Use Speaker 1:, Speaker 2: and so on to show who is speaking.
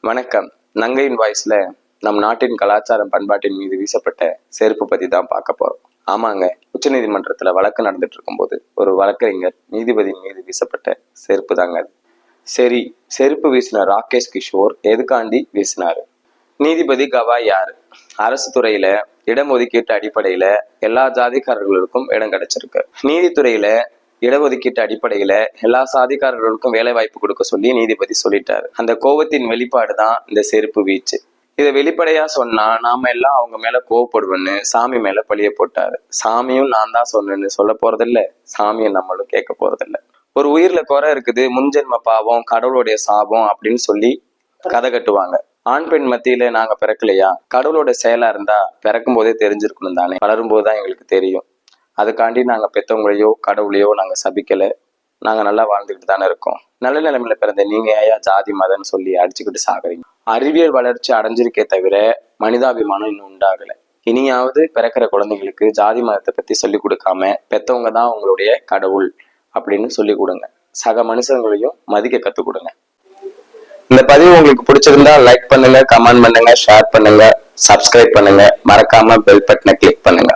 Speaker 1: வணக்கம். நங்கையின் வாய்ஸ்ல நம் நாட்டின் கலாச்சாரம் பண்பாட்டின் மீது வீசப்பட்ட செருப்பு பத்தி தான் பார்க்க போறோம். ஆமாங்க, உச்ச நீதிமன்றத்துல வழக்கு நடந்துட்டு இருக்கும்போது ஒரு வழக்கறிஞர் நீதிபதியின் மீது வீசப்பட்ட செருப்பு தாங்க அது. சரி, செருப்பு வீசின ராகேஷ் கிஷோர் எதுக்காண்டி வீசினாரு? நீதிபதி கவாய் யாரு? அரசு துறையில இடஒதுக்கீட்டு அடிப்படையில எல்லா ஜாதிக்காரர்களுக்கும் இடம் கிடைச்சிருக்கு. நீதித்துறையில இடஒதுக்கீட்டு அடிப்படையில எல்லா சாதிக்காரர்களுக்கும் வேலை வாய்ப்பு கொடுக்க சொல்லி நீதிபதி சொல்லிட்டாரு. அந்த கோபத்தின் வெளிப்பாடு தான் இந்த செருப்பு வீச்சு. இதை வெளிப்படையா சொன்னா நாம எல்லாம் அவங்க மேல கோவப்படுவேன்னு சாமி மேல பழிய போட்டாரு. சாமியும் நான் தான் சொன்னேன்னு சொல்ல போறதில்ல, சாமியை நம்மளும் கேட்க போறதில்ல. ஒரு உயிர்ல குறை இருக்குது, முன்ஜென்ம பாவம், கடவுளுடைய சாபம் அப்படின்னு சொல்லி கதை கட்டுவாங்க. ஆண் பெண் மத்தியில நாங்க பிறக்கலையா? கடவுளோட செயலா இருந்தா பிறக்கும் போதே தெரிஞ்சிருக்கணும் தானே. வளரும் போதுதான் எங்களுக்கு தெரியும். அதுக்காண்டி நாங்க பெத்தவங்களையோ கடவுளையோ நாங்க சபிக்கல. நாங்க நல்லா வாழ்ந்துக்கிட்டு தானே இருக்கோம். நல்ல நிலைமையில பிறந்த நீங்க ஏயா ஜாதி மதம்னு சொல்லி அடிச்சுக்கிட்டு சாகுறீங்க? அறிவியல் வளர்ச்சி அடைஞ்சிருக்கே தவிர மனிதாபிமானம் இன்னும் உண்டாகல. இனியாவது பிறக்கிற குழந்தைங்களுக்கு ஜாதி மதத்தை பத்தி சொல்லி கொடுக்காம பெத்தவங்க தான் உங்களுடைய கடவுள் அப்படின்னு சொல்லி கொடுங்க. சக மனுஷங்களையும் மதிக்க கத்து கொடுங்க. இந்த பதிவு உங்களுக்கு பிடிச்சிருந்தா லைக் பண்ணுங்க, கமெண்ட் பண்ணுங்க, ஷேர் பண்ணுங்க, சப்ஸ்கிரைப் பண்ணுங்க, மறக்காம பெல் பட்டனை கிளிக் பண்ணுங்க.